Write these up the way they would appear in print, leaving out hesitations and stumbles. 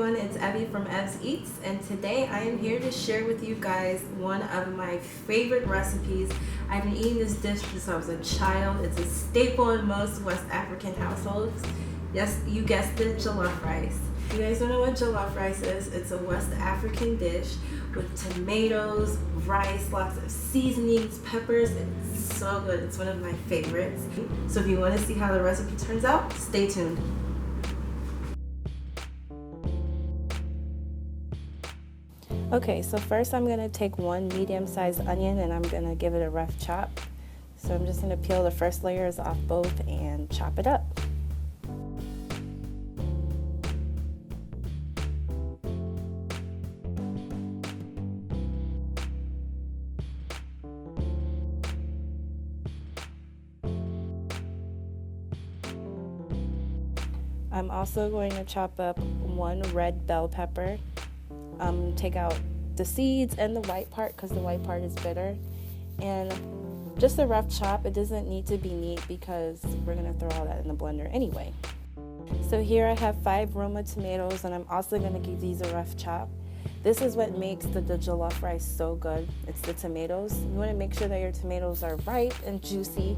everyone, it's Abby from Ev's Eats, and today I am here to share with you guys one of my favorite recipes. I've been eating this dish since I was a child. It's a staple in most West African households. Yes, you guessed it, jollof rice. You guys don't know what jollof rice is? It's a West African dish with tomatoes, rice, lots of seasonings, peppers. It's so good. It's one of my favorites. So if you want to see how the recipe turns out, stay tuned. Okay, so first I'm going to take one medium-sized onion and I'm going to give it a rough chop. So I'm just going to peel the first layers off both and chop it up. I'm also going to chop up one red bell pepper. Take out the seeds and the white part because the white part is bitter, and just a rough chop. It doesn't need to be neat because we're going to throw all that in the blender anyway. So here I have 5 Roma tomatoes, and I'm also going to give these a rough chop. This is what makes the jollof rice so good. It's the tomatoes. You want to make sure that your tomatoes are ripe and juicy.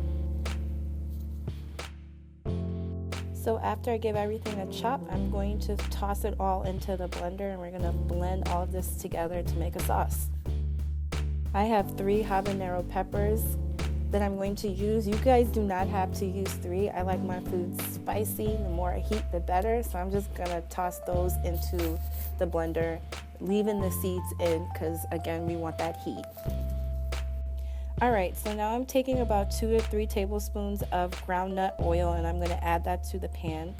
So after I give everything a chop, I'm going to toss it all into the blender and we're going to blend all of this together to make a sauce. I have 3 habanero peppers that I'm going to use. You guys do not have to use 3. I like my food spicy. The more heat, the better. So I'm just going to toss those into the blender, leaving the seeds in because, again, we want that heat. Alright, so now I'm taking about 2 to 3 tablespoons of groundnut oil and I'm going to add that to the pan.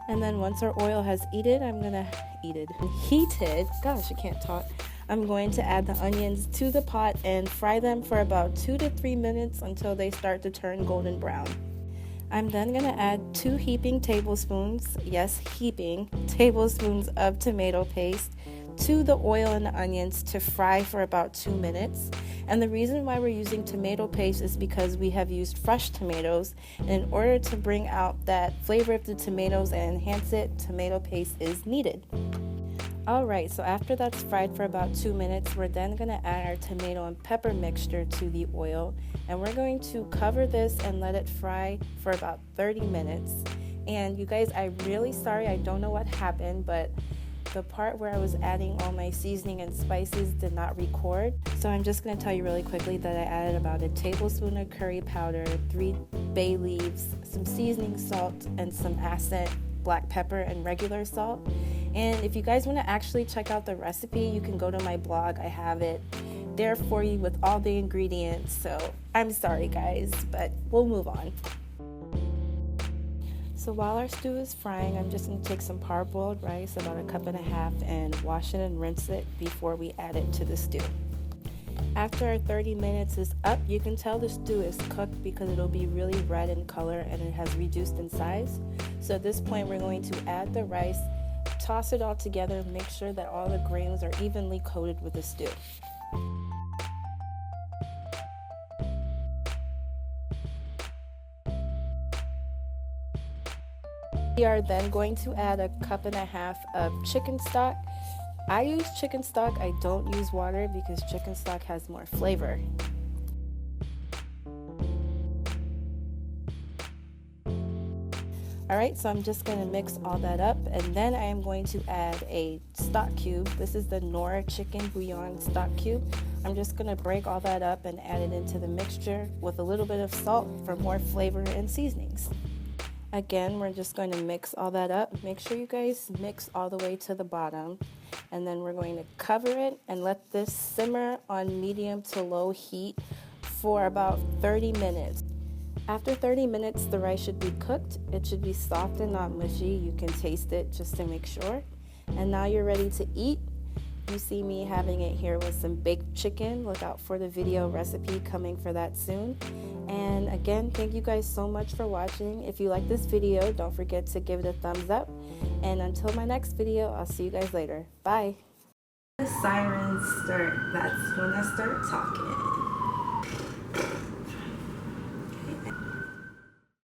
And then once our oil has heated, I'm going to add the onions to the pot and fry them for about 2 to 3 minutes until they start to turn golden brown. I'm then going to add 2 heaping tablespoons, yes, heaping tablespoons of tomato paste to the oil and the onions to fry for about 2 minutes. And the reason why we're using tomato paste is because we have used fresh tomatoes, and in order to bring out that flavor of the tomatoes and enhance it, tomato paste is needed. Alright, so after that's fried for about 2 minutes, we're then going to add our tomato and pepper mixture to the oil, and we're going to cover this and let it fry for about 30 minutes. And you guys, I'm really sorry, I don't know what happened, but the part where I was adding all my seasoning and spices did not record. So I'm just going to tell you really quickly that I added about a tablespoon of curry powder, 3 bay leaves, some seasoning salt, and some accent black pepper and regular salt. And if you guys want to actually check out the recipe, you can go to my blog. I have it there for you with all the ingredients. So I'm sorry guys, but we'll move on. So while our stew is frying, I'm just going to take some parboiled rice, about 1.5 cups, and wash it and rinse it before we add it to the stew. After our 30 minutes is up, you can tell the stew is cooked because it'll be really red in color and it has reduced in size. So at this point, we're going to add the rice, toss it all together, make sure that all the grains are evenly coated with the stew. We are then going to add 1.5 cups of chicken stock. I use chicken stock, I don't use water because chicken stock has more flavor. Alright, so I'm just going to mix all that up, and then I am going to add a stock cube. This is the Nora chicken bouillon stock cube. I'm just going to break all that up and add it into the mixture with a little bit of salt for more flavor and seasonings. Again, we're just going to mix all that up. Make sure you guys mix all the way to the bottom. And then we're going to cover it and let this simmer on medium to low heat for about 30 minutes. After 30 minutes, the rice should be cooked. It should be soft and not mushy. You can taste it just to make sure. And now you're ready to eat. You see me having it here with some baked chicken. Look out for the video recipe coming for that soon. And again, thank you guys so much for watching. If you like this video, don't forget to give it a thumbs up. And until my next video, I'll see you guys later. Bye. The sirens start, that's when I start talking.